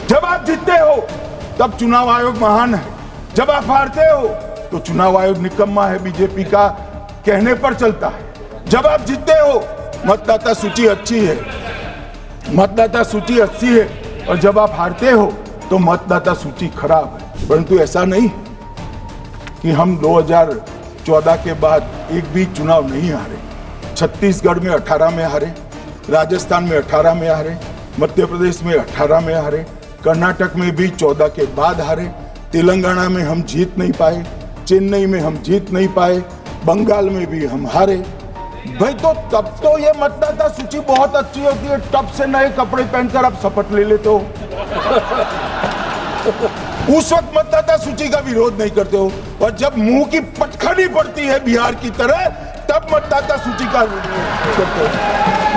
जब आप जीतते हो तब चुनाव आयोग महान है, जब आप हारते हो तो चुनाव आयोग निकम्मा है, बीजेपी का कहने पर चलता है। जब आप जीतते हो मतदाता सूची अच्छी है, मतदाता सूची अच्छी है, और जब आप हारते हो तो मतदाता सूची खराब है। परंतु ऐसा नहीं कि हम 2014 के बाद एक भी चुनाव नहीं हारे। छत्तीसगढ़ में 18 में हारे, राजस्थान में 18 में हारे, मध्य प्रदेश में 18 में हारे, कर्नाटक में भी 14 के बाद हारे, तेलंगाना में हम जीत नहीं पाए, चेन्नई में हम जीत नहीं पाए, बंगाल में भी हम हारे। भाई तो तब तो ये मतदाता सूची बहुत अच्छी होती है, तब से नए कपड़े पहनकर आप शपथ ले लेते हो। उस वक्त मतदाता सूची का विरोध नहीं करते हो, और जब मुंह की पटखनी पड़ती है बिहार की तरह, तब मतदाता सूची का विरोध करते हो।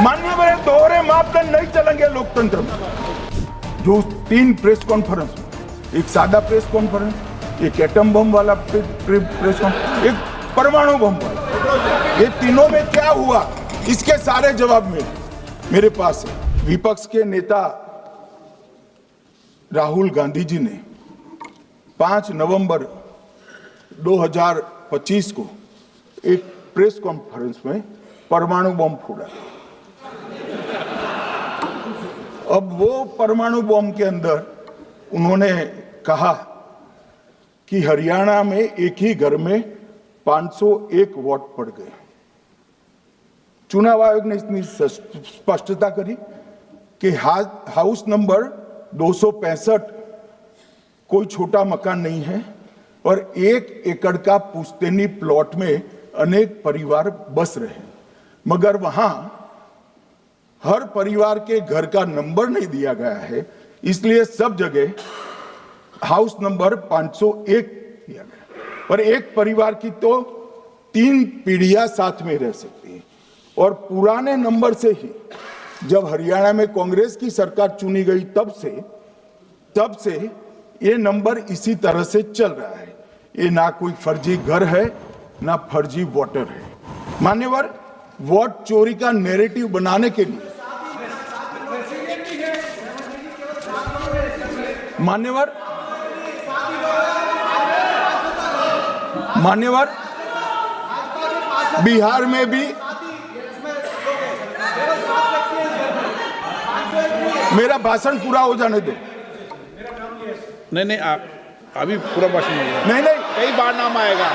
माननीय मेरे दोहरे मापदंड नहीं चलेंगे लोकतंत्र में। जो 3 प्रेस कॉन्फ्रेंस, एक सादा प्रेस कॉन्फ्रेंस, एक एटम बम वाला प्रेस कॉन्फ्रेंस, एक परमाणु बम वाला, ये तीनों में क्या हुआ, इसके सारे जवाब मेरे पास है। विपक्ष के नेता राहुल गांधी जी ने 5 नवंबर 2025 को एक प्रेस कॉन्फ्रेंस में परमाणु बम फोड़ा। अब वो परमाणु बम के अंदर उन्होंने कहा कि हरियाणा में एक ही घर में 501 वोट पड़ गए। चुनाव आयोग ने इतनी स्पष्टता करी कि हाउस नंबर 265 कोई छोटा मकान नहीं है, और 1 एकड़ का पुश्तैनी प्लॉट में अनेक परिवार बस रहे हैं, मगर वहां हर परिवार के घर का नंबर नहीं दिया गया है, इसलिए सब जगह हाउस नंबर 501 दिया गया। और एक परिवार की तो 3 पीढ़ियां साथ में रह सकती है। और पुराने नंबर से ही जब हरियाणा में कांग्रेस की सरकार चुनी गई, तब से ये नंबर इसी तरह से चल रहा है। ये ना कोई फर्जी घर है, ना फर्जी वोटर है। मान्यवर, वोट चोरी का नैरेटिव बनाने के लिए मान्यवर बिहार में भी मेरा भाषण पूरा हो जाने दो। नहीं, आप अभी पूरा भाषण नहीं, कई बार नाम आएगा।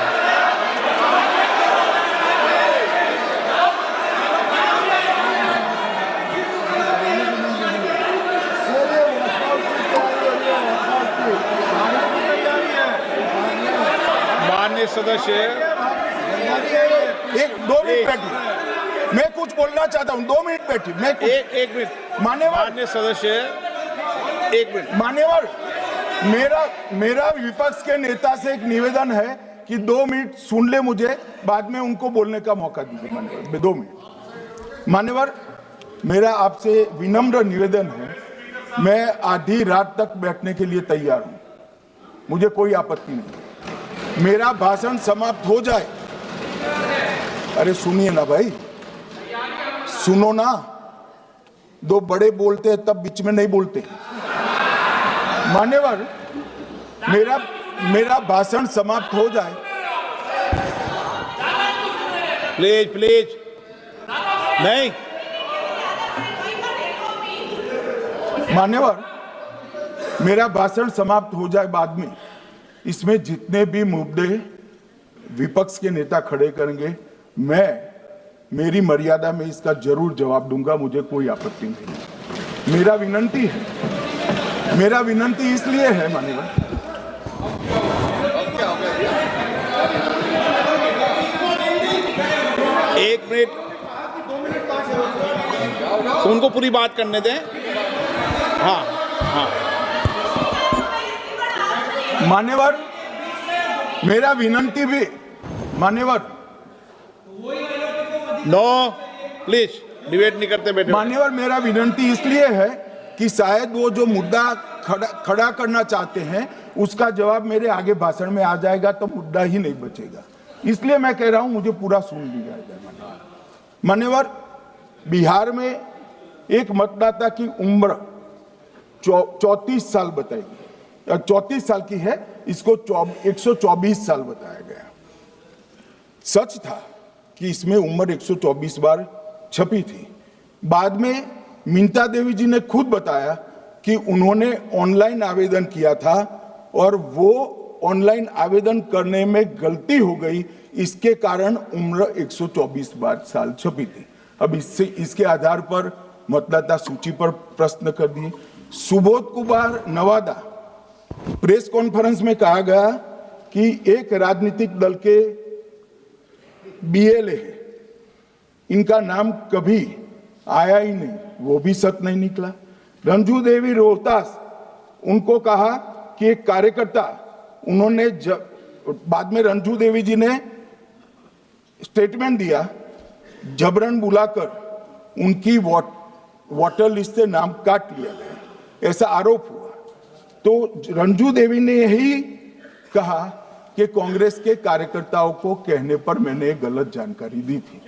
माननीय सदस्य, 2 मिनट बैठिए, मैं कुछ बोलना चाहता हूं। 2 मिनट बैठिए, मैं एक मिनट। माननीय सदस्य, 1 मिनट। मान्यवर, मेरा विपक्ष के नेता से एक निवेदन है कि 2 मिनट सुन ले मुझे, बाद में उनको बोलने का मौका दीजिए। मान्यवर, 2 मिनट। मान्यवर, मेरा आपसे विनम्र निवेदन है, मैं आधी रात तक बैठने के लिए तैयार हूं, मुझे कोई आपत्ति नहीं। मेरा भाषण समाप्त हो जाए, अरे सुनिए ना भाई, सुनो ना, 2 बड़े बोलते हैं तब बीच में नहीं बोलते। मान्यवर, मेरा भाषण समाप्त हो जाए। प्लीज नहीं। मान्यवर, मेरा भाषण समाप्त हो जाए बाद में, इसमें जितने भी मुद्दे विपक्ष के नेता खड़े करेंगे, मेरी मर्यादा में इसका जरूर जवाब दूंगा, मुझे कोई आपत्ति नहीं। मेरा विनंती इसलिए है मान्यवर, एक मिनट, उनको पूरी बात करने दें। हाँ। मान्यवर, मेरा विनंती भी, मान्यवर, नो प्लीज डिबेट नहीं करते बैठे। मान्यवर, मेरा विनंती इसलिए है कि शायद वो जो मुद्दा खड़ा करना चाहते हैं उसका जवाब मेरे आगे भाषण में आ जाएगा तो मुद्दा ही नहीं बचेगा, इसलिए मैं कह रहा हूं मुझे पूरा सुन लिया जाए। मान्यवर, बिहार में एक मतदाता की उम्र 34 साल बताई गई, 34 साल की है, इसको 124 साल बताया गया। सच था कि इसमें उम्र 124 बार छपी थी। बाद में मिंता देवी जी ने खुद बताया कि उन्होंने ऑनलाइन आवेदन किया था और वो ऑनलाइन आवेदन करने में गलती हो गई, इसके कारण उम्र 124 बार साल छपी थी। अब इसके आधार पर मतदाता सूची पर प्रश्न कर दिए। सुबोध कुमार नवादा, प्रेस कॉन्फ्रेंस में कहा गया कि एक राजनीतिक दल के बीएलए है, इनका नाम कभी आया ही नहीं, वो भी सच नहीं निकला। रंजू देवी रोहतास, उनको कहा कि एक कार्यकर्ता, उन्होंने बाद में रंजू देवी जी ने स्टेटमेंट दिया, जबरन बुलाकर उनकी वोटर लिस्ट से नाम काट लिया गया, ऐसा आरोप हुआ। तो रंजू देवी ने यही कहा कि कांग्रेस के कार्यकर्ताओं को कहने पर मैंने गलत जानकारी दी थी।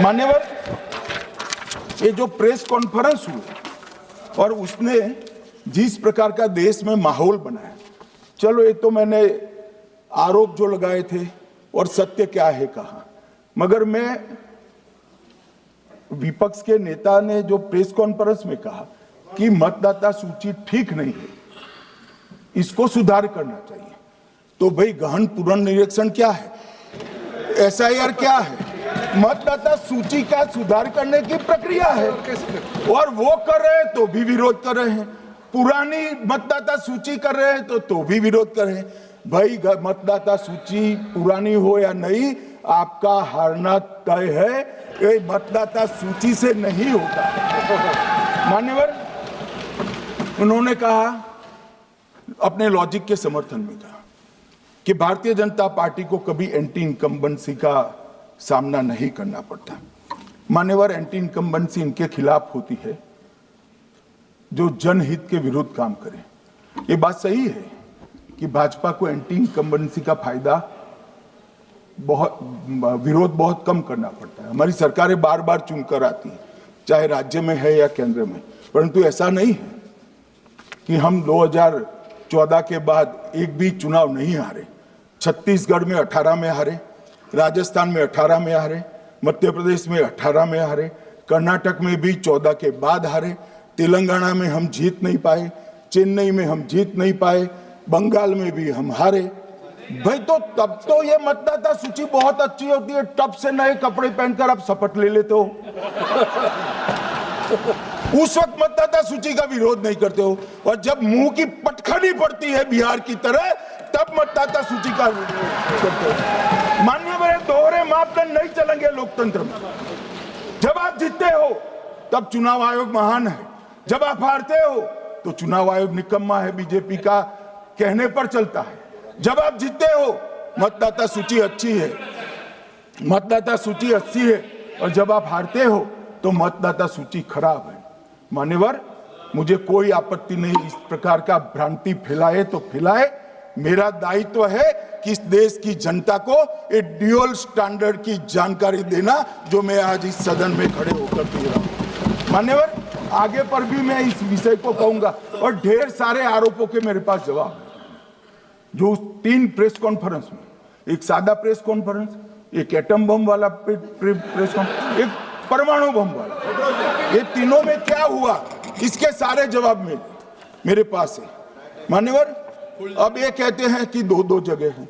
मान्यवर, ये जो प्रेस कॉन्फ्रेंस हुई और उसने जिस प्रकार का देश में माहौल बनाया, चलो ये तो मैंने आरोप जो लगाए थे और सत्य क्या है कहा, मगर मैं विपक्ष के नेता ने जो प्रेस कॉन्फ्रेंस में कहा कि मतदाता सूची ठीक नहीं है, इसको सुधार करना चाहिए, तो भाई गहन पुनर्निरीक्षण क्या है, एसआईआर क्या है, मतदाता सूची का सुधार करने की प्रक्रिया है, और वो कर रहे हैं तो भी विरोध कर रहे हैं, पुरानी मतदाता सूची कर रहे हैं तो भी विरोध कर रहे हैं। भाई मतदाता सूची पुरानी हो या नहीं, आपका हारना तय है, ये मतदाता सूची से नहीं होता। मान्यवर, उन्होंने कहा, अपने लॉजिक के समर्थन में कहा कि भारतीय जनता पार्टी को कभी एंटी इनकम्बेंसी का सामना नहीं करना पड़ता। मान्यवर, एंटी इनकम्बेंसी इनके खिलाफ होती है जो जनहित के विरुद्ध काम करे। ये बात सही है कि भाजपा को एंटी इनकम्बेंसी का फायदा विरोध बहुत कम करना पड़ता है। हमारी सरकारें बार बार चुनकर आती हैं, चाहे राज्य में है या केंद्र में, परंतु ऐसा नहीं है कि हम 2014 के बाद एक भी चुनाव नहीं हारे। छत्तीसगढ़ में 18 में हारे, राजस्थान में 18 में हारे, मध्य प्रदेश में 18 में हारे, कर्नाटक में भी 14 के बाद हारे, तेलंगाना में हम जीत नहीं पाए, चेन्नई में हम जीत नहीं पाए, बंगाल में भी हम हारे। भाई तो तब तो ये मतदाता सूची बहुत अच्छी होती है, तब से नए कपड़े पहनकर आप शपथ ले लेते हो। उस वक्त मतदाता सूची का विरोध नहीं करते हो, और जब मुंह की पटखनी पड़ती है बिहार की तरह, तब मतदाता सूची का विरोध करते हो। मान्यवर, दोहरे मापदंड नहीं चलेंगे लोकतंत्र में। जब आप जीतते हो तब चुनाव आयोग महान है, जब आप हारते हो तो चुनाव आयोग निकम्मा है, बीजेपी का कहने पर चलता है। जब आप जीतते हो मतदाता सूची अच्छी है, मतदाता सूची अच्छी है, और जब आप हारते हो तो मतदाता सूची खराब है। मान्यवर, मुझे कोई आपत्ति नहीं, इस प्रकार का भ्रांति फैलाए तो फैलाए, मेरा दायित्व है कि इस देश की जनता को एक ड्यूअल स्टैंडर्ड की जानकारी देना, जो मैं आज इस सदन में खड़े होकर दे रहा हूं। मान्यवर, आगे पर भी मैं इस विषय को कहूंगा, और ढेर सारे आरोपों के मेरे पास जवाब है। जो 3 प्रेस कॉन्फ्रेंस में, एक सादा प्रेस कॉन्फ्रेंस, एक एटम बम वाला प्रेस कॉन्फ्रेंस, एक परमाणु बम वाला, ये तीनों में क्या हुआ, इसके सारे जवाब मेरे पास है। मान्यवर, अब ये कहते हैं कि 2-2 जगह है,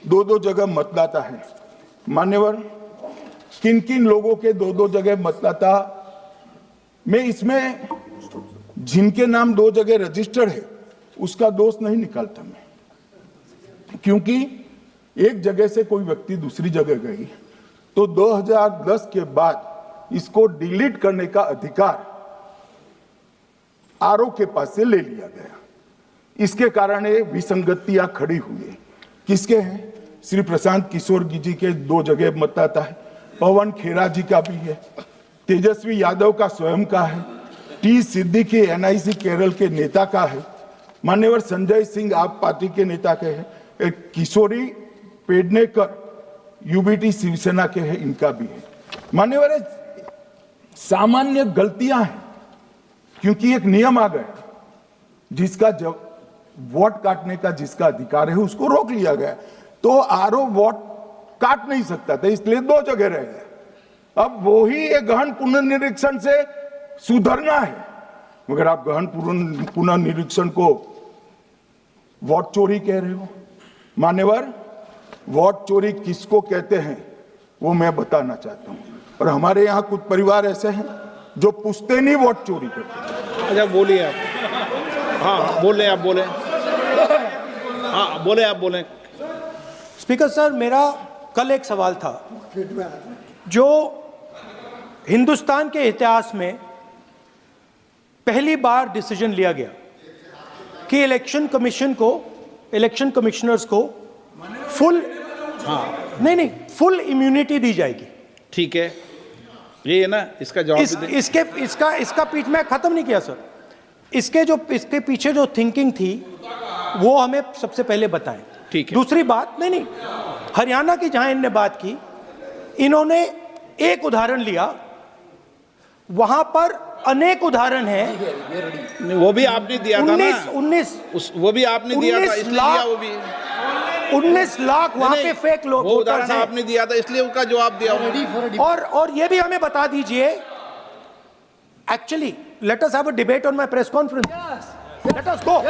2-2 जगह मतदाता है। मान्यवर, किन किन लोगों के 2-2 जगह मतदाता में, इसमें जिनके नाम 2 जगह रजिस्टर्ड है उसका दोष नहीं निकालता मैं, क्योंकि एक जगह से कोई व्यक्ति दूसरी जगह गई तो 2010 के बाद इसको डिलीट करने का अधिकार आरओ के पास से ले लिया गया। इसके कारण ये विसंगतियां खड़ी हुई है। किसके हैं? श्री प्रशांत किशोर जी के 2 जगह मतदाता है, पवन खेरा जी का भी है, तेजस्वी यादव का स्वयं का है, टी सिद्दीकी एनआईसी केरल के नेता का है, मान्यवर संजय सिंह आप पार्टी के नेता के हैं, एक किशोरी पेडनेकर यूबीटी शिवसेना के हैं, इनका भी है। मान्यवर, सामान्य गलतियां हैं क्योंकि एक नियम आ गया, जिसका जब वोट काटने का जिसका अधिकार है उसको रोक लिया गया, तो आरओ वोट काट नहीं सकता था, इसलिए 2 जगह रह गए। अब वही एक गहन पुनर्निरीक्षण से सुधरना है, मगर आप गहन पुनर्निरीक्षण को वोट चोरी कह रहे हो। मान्यवर, वोट चोरी किसको कहते हैं वो मैं बताना चाहता हूं, और हमारे यहां कुछ परिवार ऐसे हैं जो पुश्तैनी वोट चोरी करते हैं। अच्छा बोलिए आप। हाँ बोले आप बोले। हाँ बोले आप बोले। स्पीकर सर, मेरा कल एक सवाल था, जो हिंदुस्तान के इतिहास में पहली बार डिसीजन लिया गया कि इलेक्शन कमिश्नर्स को फुल फुल इम्यूनिटी दी जाएगी। ठीक है, ये है ना, इसका जवाब भी दें। इसका पीछ मैं खत्म नहीं किया सर। इसके पीछे जो थिंकिंग थी वो हमें सबसे पहले बताएं। ठीक है। दूसरी बात, नहीं, हरियाणा की जहां इन्होंने बात की, इन्होंने एक उदाहरण लिया, वहां पर अनेक उदाहरण हैं। वो भी आपने दिया था ना, 19 वो भी आपने दिया था, इसलिए दिया वो भी। 19 लाख वहां पे फेक लोग वो उदाहरण आपने दिया था, इसलिए उसका जवाब दिया। और ये भी हमें बता दीजिए, actually let us have a debate on my press conference. Let us go,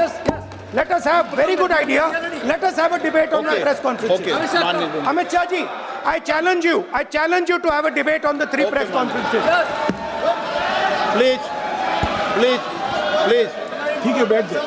let us have very good idea, let us have a debate on the press conference. Amit Shah ji, I challenge you to have a debate on the 3 press conferences. Please. ठीक है, बैठ जाए।